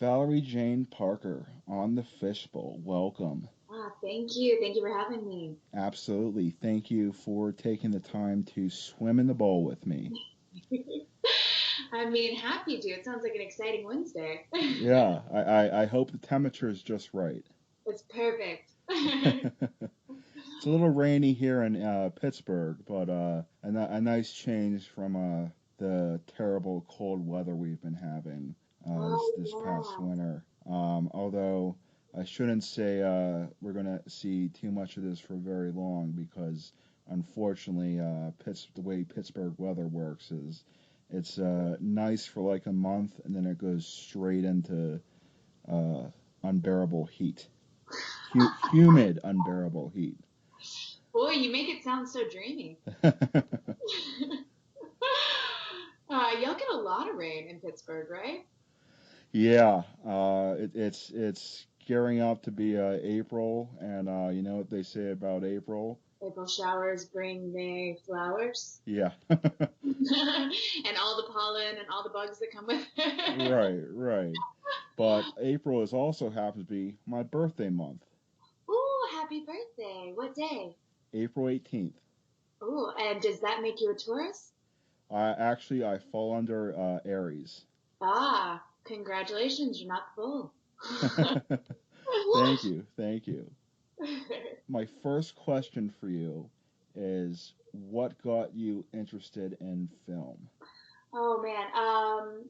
Valerie Jane Parker on the Fishbowl. Welcome. Thank you. Thank you for having me. Absolutely. Thank you for taking the time to swim in the bowl with me. I mean, happy to. It sounds like an exciting Wednesday. Yeah, I hope the temperature is just right. It's perfect. It's a little rainy here in Pittsburgh, but a nice change from the terrible cold weather we've been having Oh, this past yeah. winter. Although I shouldn't say we're going to see too much of this for very long because unfortunately, the way Pittsburgh weather works is it's nice for like a month and then it goes straight into uh, unbearable heat. Humid, unbearable heat. Boy, you make it sound so dreamy. Y'all get a lot of rain in Pittsburgh, right? Yeah, it's gearing up to be April, and you know what they say about April? April showers bring May flowers. Yeah, And all the pollen and all the bugs that come with it. right, right. But April is also happens to be my birthday month, Ooh, happy birthday. What day? April 18th. Ooh, and does that make you a Taurus? I fall under Aries. Congratulations, you're not the bull. Thank you, thank you. My first question for you is, what got you interested in film? Oh man.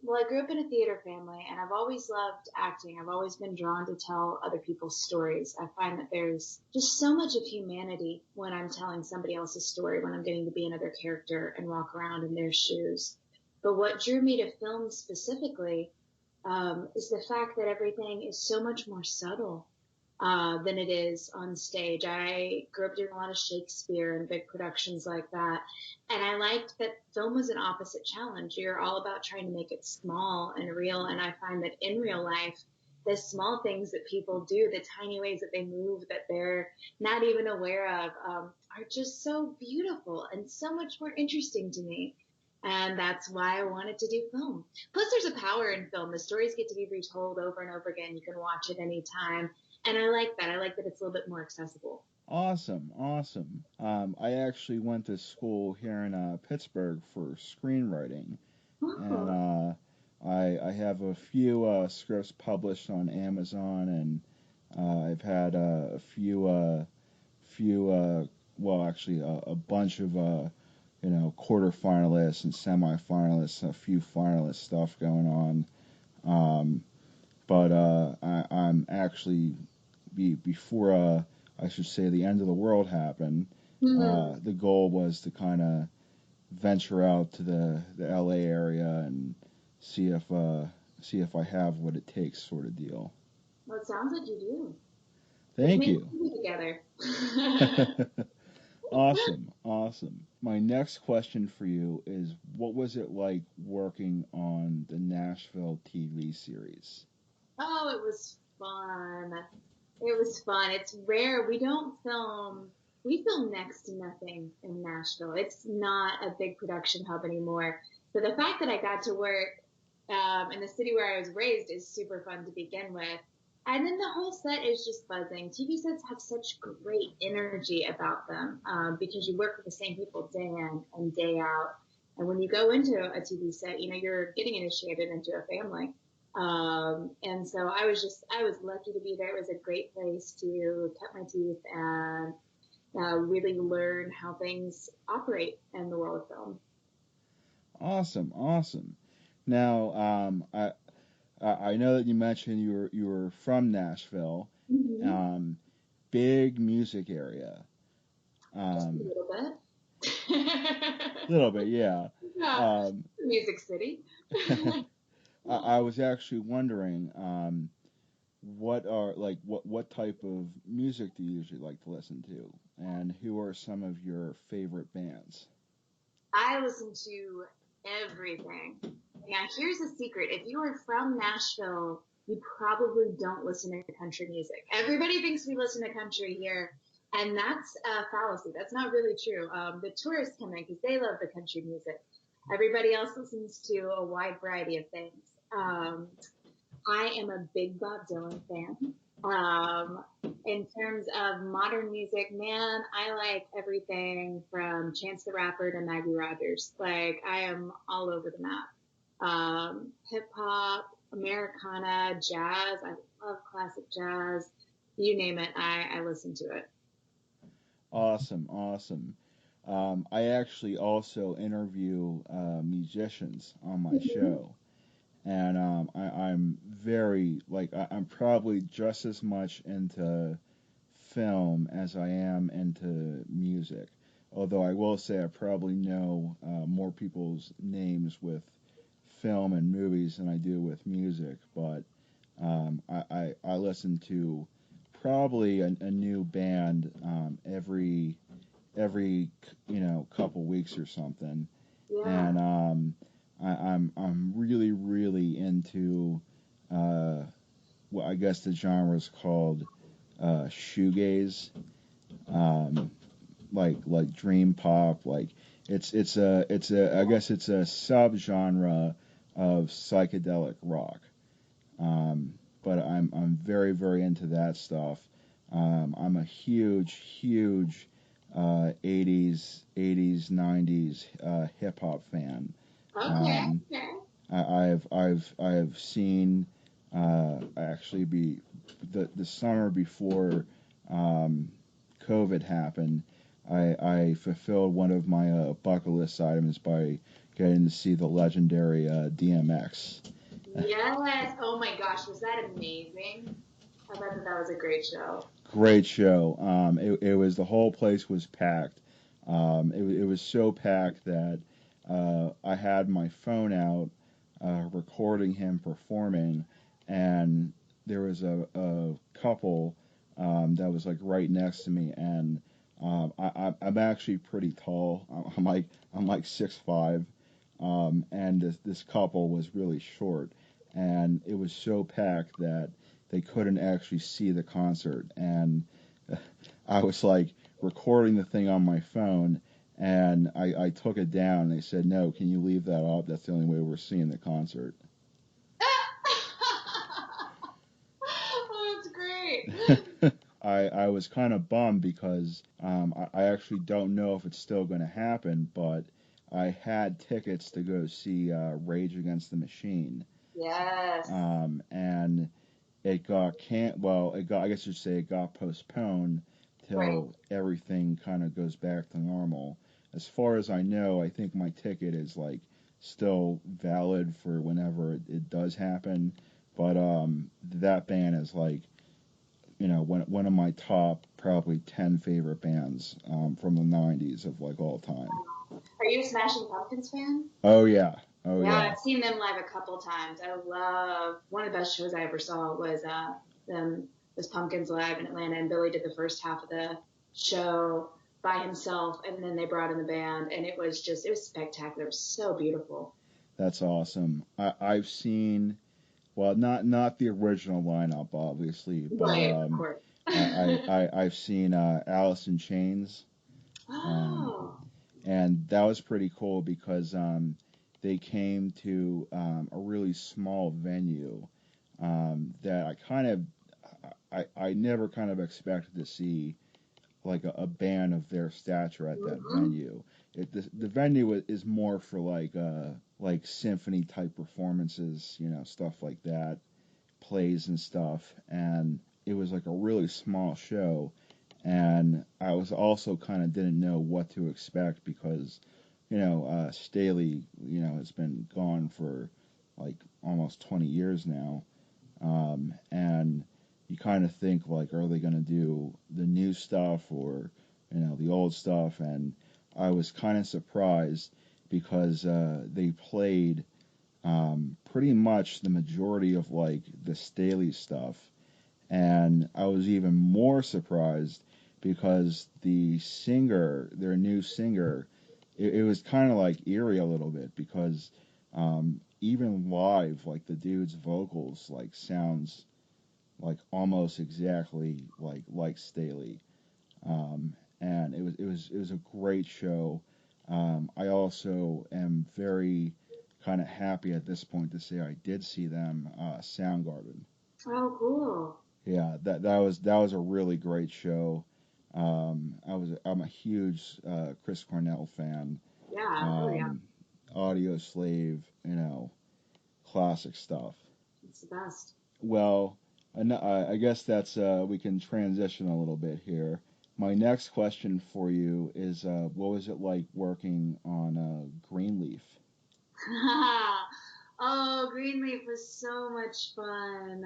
Well, I grew up in a theater family and I've always loved acting. I've always been drawn to tell other people's stories. I find that there's just so much of humanity when I'm telling somebody else's story, when I'm getting to be another character and walk around in their shoes. But what drew me to film specifically, is the fact that everything is so much more subtle than it is on stage. I grew up doing a lot of Shakespeare and big productions like that. And I liked that film was an opposite challenge. You're all about trying to make it small and real. And I find that in real life, the small things that people do, the tiny ways that they move that they're not even aware of, are just so beautiful and so much more interesting to me. And that's why I wanted to do film. Plus, there's a power in film. The stories get to be retold over and over again. You can watch it anytime. And I like that. I like that it's a little bit more accessible. Awesome, awesome. I actually went to school here in Pittsburgh for screenwriting, and Oh, I have a few scripts published on Amazon, and I've had few well actually a bunch of quarterfinalists and semifinalists, a few finalist stuff going on. Um, but I'm actually before I should say the end of the world happened. hmm. The goal was to kind of venture out to the LA area and see if see if I have what it takes, sort of deal. Well, it sounds like you do. Let's Thank make you. a movie together. Awesome, awesome. My next question for you is, what was it like working on the Nashville TV series? Oh, it was fun. It was fun. It's rare. We film next to nothing in Nashville. It's not a big production hub anymore. So the fact that I got to work in the city where I was raised is super fun to begin with. And then the whole set is just buzzing. TV sets have such great energy about them because you work with the same people day in and day out. And when you go into a TV set, you're getting initiated into a family. And so I was lucky to be there. It was a great place to cut my teeth and really learn how things operate in the world of film. Awesome, awesome. Now, I know that you mentioned you were from Nashville, Mm-hmm. um, big music area. Just a Um, little bit. Little bit, yeah. Yeah, Um, Music City. I was actually wondering, what type of music do you usually like to listen to, and who are some of your favorite bands? I listen to everything. Now, here's a secret. If you are from Nashville, you probably don't listen to country music. Everybody thinks we listen to country here, and that's a fallacy. That's not really true. The tourists come in because they love the country music. Everybody else listens to a wide variety of things. I am a big Bob Dylan fan. Um, in terms of modern music, man, I like everything from Chance the Rapper to Maggie Rogers. Like, I am all over the map. Hip hop, Americana, jazz. I love classic jazz. You name it, I listen to it. Awesome, awesome. I actually also interview musicians on my Mhm. show, and I'm very I'm probably just as much into film as I am into music. Although I will say I probably know more people's names with film and movies than I do with music, but I listen to probably a new band every couple weeks or something, Yeah. and I'm really really into uh, what I guess the genre is called shoegaze, um, like dream pop, like it's a I guess it's a subgenre of psychedelic rock. But I'm very very into that stuff. I'm a huge 80s 90s hip hop fan. Okay. Um, Okay. I've seen actually be the summer before um, COVID happened. I fulfilled one of my bucket list items by getting to see the legendary DMX. Yes. Oh my gosh, was that amazing? I thought that was a great show. Great show. It was the whole place was packed. It was so packed that I had my phone out recording him performing, and there was a couple that was like right next to me, and I'm actually pretty tall. I'm like 6'5", and this couple was really short, and it was so packed that they couldn't actually see the concert, and I was like recording the thing on my phone, and I took it down. They said, "No, can you leave that up? That's the only way we're seeing the concert." Oh, that's great. I was kind of bummed because I actually don't know if it's still going to happen, but I had tickets to go see Rage Against the Machine, Yes. and it got can't well it got I guess you'd say it got postponed Right. till everything kind of goes back to normal. As far as I know, I think my ticket is like still valid for whenever it does happen. But that band is like one of my top probably 10 favorite bands from the 90s of like all time. Are you a Smashing Pumpkins fan? Oh yeah, oh Yeah, yeah, I've seen them live a couple times. I love one of the best shows I ever saw them was Pumpkins live in Atlanta, and Billy did the first half of the show by himself, and then they brought in the band, and it was spectacular. It was so beautiful. that's awesome. I've seen, well, not the original lineup, obviously, but Right, of course. I've seen Alice in Chains, um, Oh, and that was pretty cool because they came to a really small venue that I never kind of expected to see like a band of their stature at that hmm, venue. The venue is more for like symphony type performances, stuff like that, plays and stuff, and it was like a really small show, and I was also kind of didn't know what to expect because Staley has been gone for like almost 20 years now, and you kind of think like, are they going to do the new stuff or the old stuff? And I was kind of surprised because they played pretty much the majority of like the Staley stuff, and I was even more surprised because their new singer, it was kind of like eerie a little bit because even live, like the dude's vocals like sounds like almost exactly like Staley, and it was a great show. I also am very kind of happy at this point to say I did see them. Soundgarden. Oh, cool. Yeah, that was a really great show. I'm a huge Chris Cornell fan. Yeah. Oh, yeah. Um, Audio Slave, classic stuff. It's the best. Well, I guess that's we can transition a little bit here. My next question for you is, what was it like working on Greenleaf? Oh, Greenleaf was so much fun.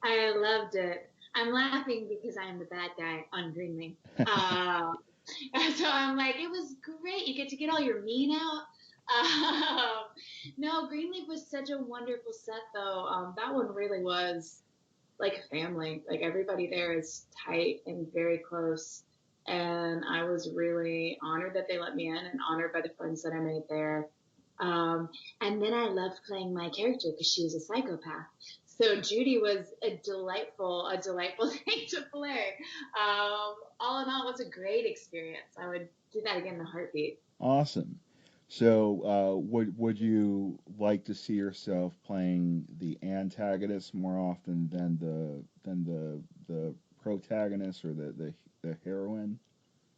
I loved it. I'm laughing because I am the bad guy on Greenleaf. Uh, so I'm like, it was great. You get to get all your mean out. Um, no, Greenleaf was such a wonderful set, though. That one really was like family. Like everybody there is tight and very close. And I was really honored that they let me in and honored by the friends that I made there. Um, and then I loved playing my character because she was a psychopath. So Judy was a delightful thing to play. All in all, it was a great experience. I would do that again in a heartbeat. Awesome. So, would you like to see yourself playing the antagonist more often than the protagonist or the heroine?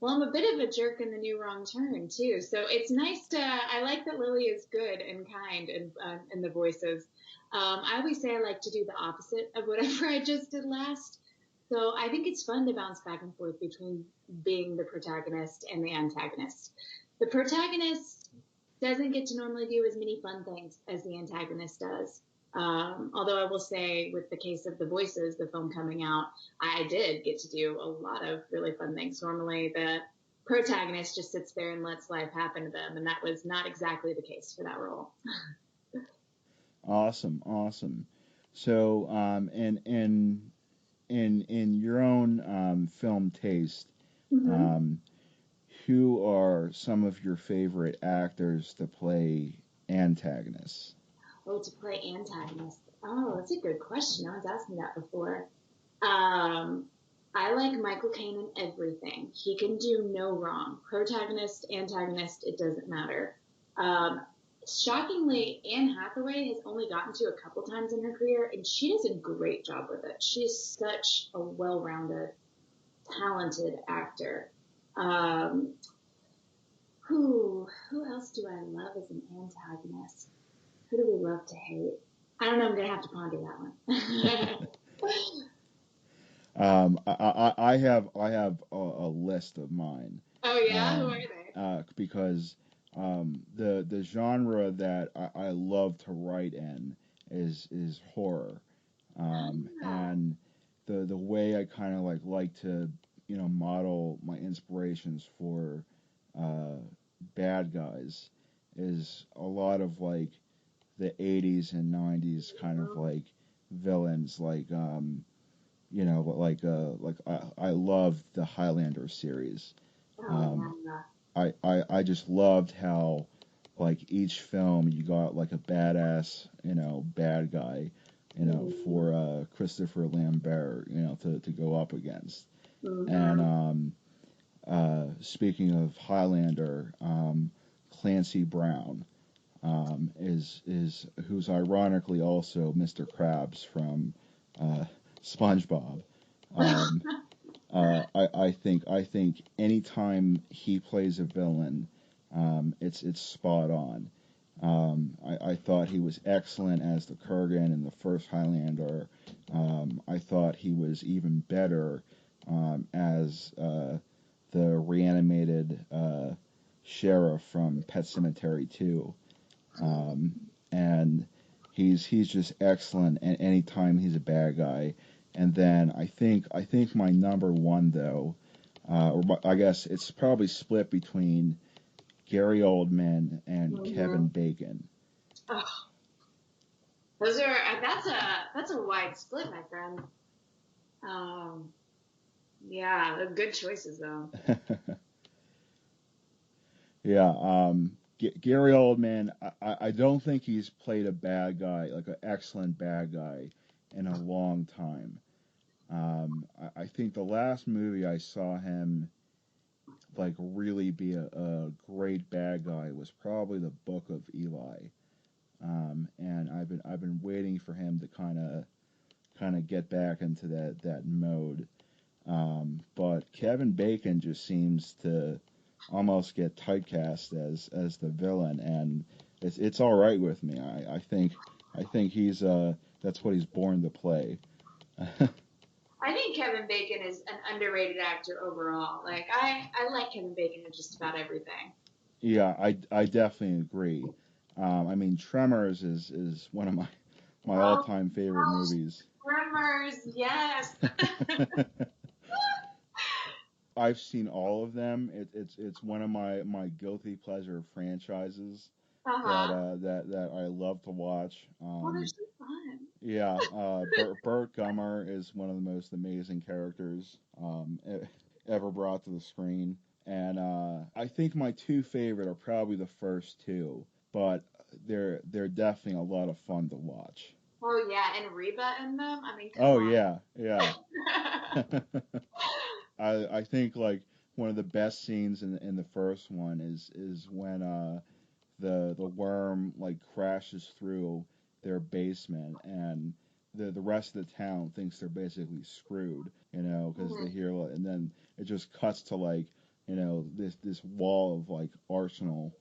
Well, I'm a bit of a jerk in the new wrong turn too, so it's nice to. I like that Lily is good and kind and in the voices. I always say I like to do the opposite of whatever I just did last. So I think it's fun to bounce back and forth between being the protagonist and the antagonist. The protagonist doesn't get to normally do as many fun things as the antagonist does. Although I will say, with the case of The Voices, the film coming out, I did get to do a lot of really fun things. Normally, the protagonist just sits there and lets life happen to them, and that was not exactly the case for that role. Awesome, awesome. So, in your own film taste, Mm-hmm. um, who are some of your favorite actors to play antagonists? Oh, to play antagonist. Oh, that's a good question. No one's asked me that before. Um, I like Michael Caine in everything. He can do no wrong. Protagonist, antagonist, it doesn't matter. Um, Shockingly, Anne Hathaway has only gotten to a couple times in her career, and she does a great job with it. She's such a well-rounded, talented actor. Um, who else do I love as an antagonist? Who do we love to hate? I don't know. I'm gonna have to ponder that one. I have a list of mine, Oh yeah, who are they? because the genre that I love to write in is horror, Ah, and the way I kind of like to model my inspirations for uh, bad guys is a lot of like the 80s and 90s kind of like villains I love the Highlander series. oh Um, yeah. I just loved how like each film you got like a badass bad guy Mm-hmm. for Christopher Lambert to go up against. And Mm-hmm. speaking of Highlander, Clancy Brown is who's ironically also Mr. Krabs from uh, SpongeBob. Um, I think anytime he plays a villain, it's spot on. I thought he was excellent as the Kurgan in the first Highlander. I thought he was even better as the reanimated sheriff from Pet Cemetery 2. Um, and he's just excellent anytime he's a bad guy. And then I think my number one though, I guess it's probably split between Gary Oldman and Mm-hmm. Kevin Bacon. Oh, those are that's a wide split, my friend. Um, yeah, they're good choices though. Yeah, Gary Oldman. I don't think he's played a bad guy, like an excellent bad guy, in a long time. I think the last movie I saw him like really be a great bad guy was probably the Book of Eli. and I've been waiting for him to kind of get back into that mode. But Kevin Bacon just seems to almost get typecast as the villain, and it's all right with me. I think he's that's what he's born to play. I think Kevin Bacon is an underrated actor overall. Like I like Kevin Bacon in just about everything. Yeah, I definitely agree. I mean, Tremors is one of my all Oh, time favorite oh, movies. Tremors, yes. I've seen all of them. It's one of my guilty pleasure franchises that Uh-huh. that I love to watch. Well, they're so fun. Yeah, Burt Gummer is one of the most amazing characters ever brought to the screen, and I think my two favorite are probably the first two, but they're definitely a lot of fun to watch. Oh yeah, and Reba in them. I mean, come Oh on. yeah, yeah. I think like one of the best scenes in the first one is when the worm like crashes through their basement and the rest of the town thinks they're basically screwed, because they Mhm. hear and then it just cuts to like this wall of like arsenal,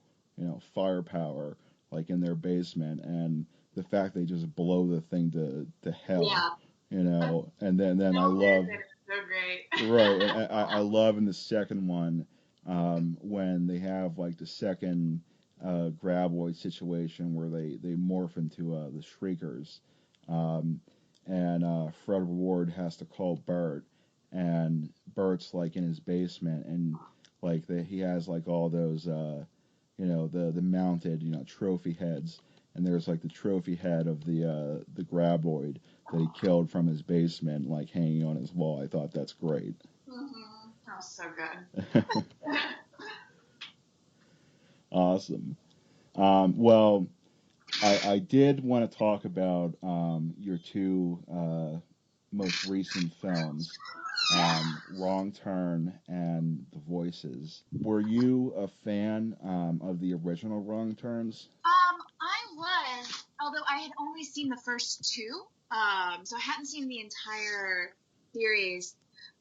firepower like in their basement, and the fact they just blow the thing to hell, Yeah. and then I Filmed it love. and it's so great. Right, and I love in the second one when they have like the second graboid situation where they morph into the Shriekers, um, and Fred Ward has to call Bert, and Bert's like in his basement, and like he has like all those the mounted trophy heads, and there's like the trophy head of the graboid that he killed from his basement, like hanging on his wall. I thought that's great. Mm-hmm. Oh, so good. Awesome. Well, I did want to talk about your two most recent films, Wrong Turn and The Voices. Were you a fan of the original Wrong Turns? I was, although I had only seen the first two, so I hadn't seen the entire series.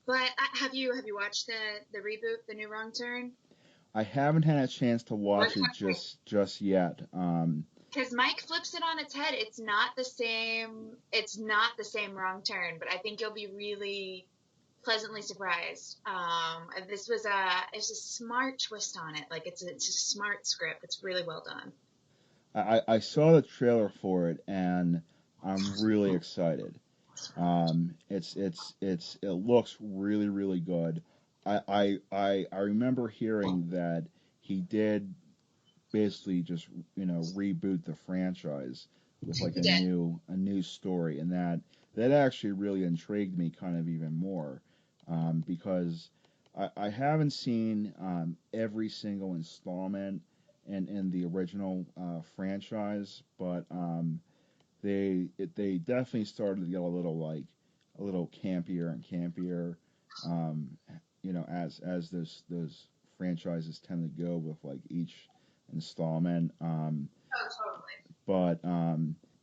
But have you watched the reboot, the new Wrong Turn? I haven't had a chance to watch it Okay. just yet. Because Mike flips it on its head. It's not the same. It's not the same Wrong Turn, but I think you'll be really pleasantly surprised. This was it's a smart twist on it. Like it's a smart script. It's really well done. I saw the trailer for it and I'm really excited. It looks really really good. I remember hearing that he did basically just reboot the franchise with like He a did. new story, and that actually really intrigued me kind of even more, because I haven't seen every single installment in the original franchise, but they definitely started to get a little campier and campier, um, as those franchises tend to go with like each installment. Oh, totally. But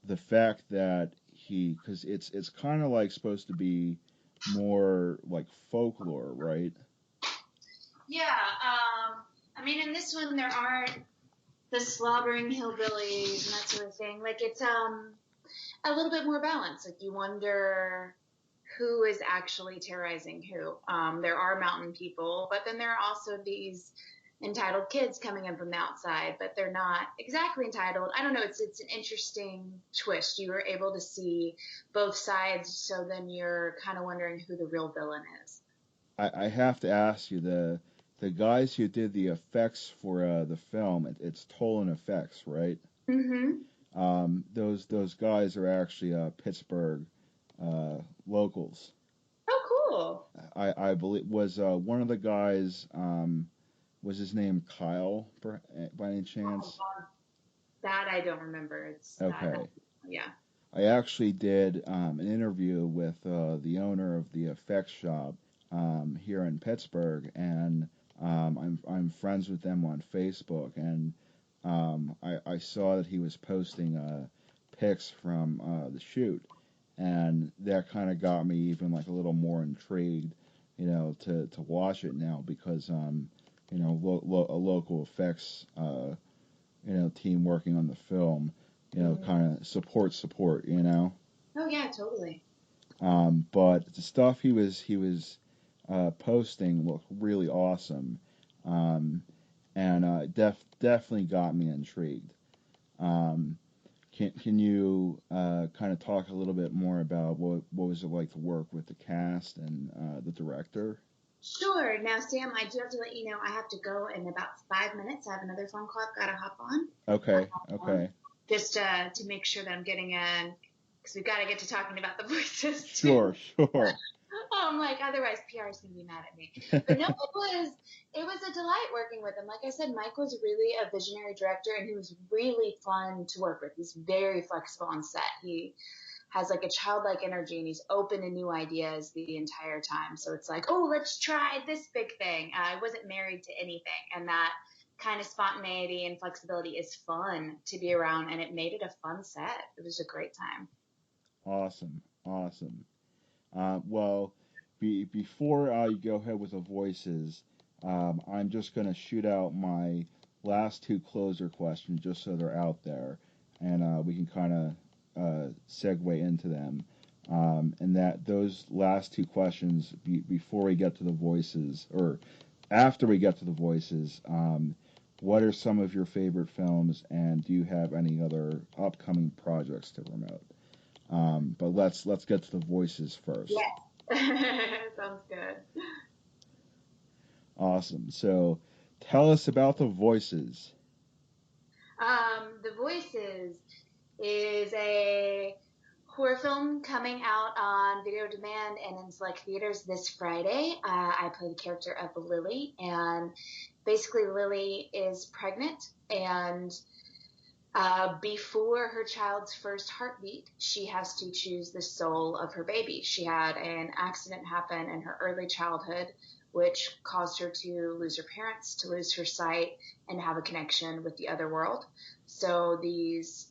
the fact that because it's kind of like supposed to be more like folklore, right? Yeah. I mean, in this one, there aren't the slobbering hillbillies and that sort of thing. Like it's a little bit more balanced. Like you wonder who is actually terrorizing who. There are mountain people, but then there are also these entitled kids coming in from the outside, but they're not exactly entitled. I don't know. It's an interesting twist. You were able to see both sides, so then you're kind of wondering who the real villain is. I have to ask you, the guys who did the effects for the film, it's Tolan Effects, right? Mm-hmm. Those guys are actually Pittsburgh locals. Oh, cool. I believe was one of the guys, was his name Kyle by any chance? That I don't remember. It's that. Okay. Yeah. I actually did an interview with the owner of the effects shop here in Pittsburgh, and I'm friends with them on Facebook, and I saw that he was posting pics from the shoot, and that kind of got me even like a little more intrigued, to watch it now because a local effects team working on the film, kind of support. Oh yeah, totally. But the stuff he was posting looked really awesome, um, and definitely got me intrigued. Um, can you kind of talk a little bit more about what was it like to work with the cast and the director? Sure. Now, Sam, I do have to let you know I have to go in about 5 minutes. I have another phone call I've got to hop on. Okay, Um, okay, just to make sure that I'm getting in, because we've got to get to talking about the voices too. sure, sure. Like otherwise PR is gonna be mad at me. But no, it was a delight working with him. Like I said, Mike was really a visionary director, and he was really fun to work with. He's very flexible on set. He has like a childlike energy, and he's open to new ideas the entire time. So it's like, oh, let's try this big thing. I wasn't married to anything, and that kind of spontaneity and flexibility is fun to be around, and it made it a fun set. It was a great time. Awesome, awesome. Well, before you go ahead with the voices, I'm just going to shoot out my last two closer questions just so they're out there, and we can kind of segue into them. And that those last two questions, before we get to the voices, or after we get to the voices, what are some of your favorite films, and do you have any other upcoming projects to promote? But let's get to the voices first. Yeah. Sounds good. Awesome. So tell us about the voices. The Voices is a horror film coming out on video demand and in select theaters this Friday. I play the character of Lily, and basically Lily is pregnant, and before her child's first heartbeat, she has to choose the soul of her baby. She had an accident happen in her early childhood, which caused her to lose her parents, to lose her sight, and have a connection with the other world. So these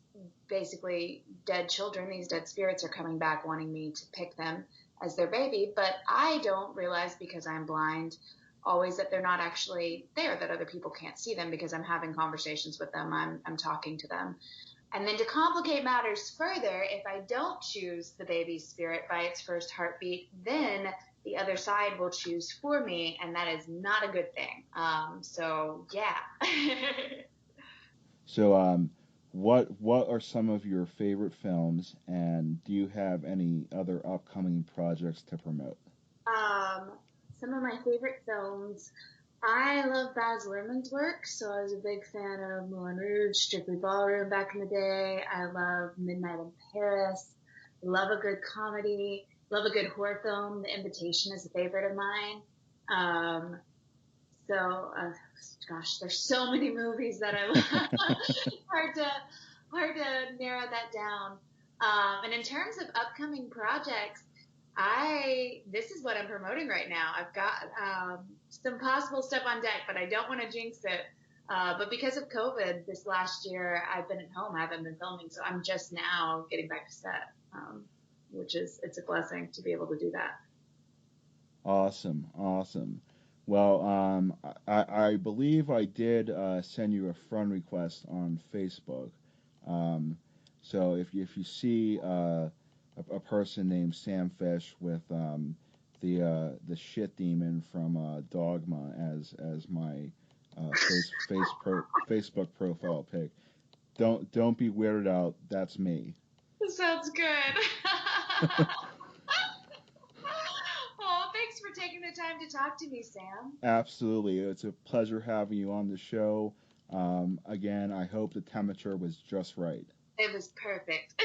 basically dead children, these dead spirits are coming back wanting me to pick them as their baby. But I don't realize, because I'm blind, always that they're not actually there, that other people can't see them because I'm having conversations with them, I'm talking to them. And then to complicate matters further, if I don't choose the baby's spirit by its first heartbeat, then the other side will choose for me, and that is not a good thing. So yeah. So what are some of your favorite films, and do you have any other upcoming projects to promote? um, some of my favorite films. I love Baz Luhrmann's work, so I was a big fan of Moulin Rouge, Strictly Ballroom back in the day. I love Midnight in Paris. Love a good comedy. Love a good horror film. The Invitation is a favorite of mine. Um, gosh, there's so many movies that I love. hard to hard to narrow that down. And in terms of upcoming projects, I this is what I'm promoting right now. I've got some possible stuff on deck, but I don't want to jinx it. But because of COVID this last year, I've been at home. I haven't been filming, so I'm just now getting back to set, which is it's a blessing to be able to do that. Awesome, awesome. Well, I believe I did send you a friend request on Facebook. Um, so if you see a person named Sam Fisch with the shit demon from Dogma as my Facebook profile pic, don't be weirded out. That's me. Sounds good. Oh, thanks for taking the time to talk to me, Sam. Absolutely. It's a pleasure having you on the show. Again, I hope the temperature was just right. It was perfect.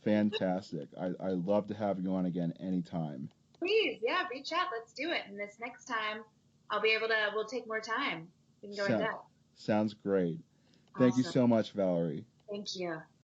Fantastic. I love to have you on again anytime. Please, yeah, reach out. Let's do it. And this next time, we'll take more time. We can go in So, depth. sounds great. Thank you Awesome. so much, Valerie. Thank you.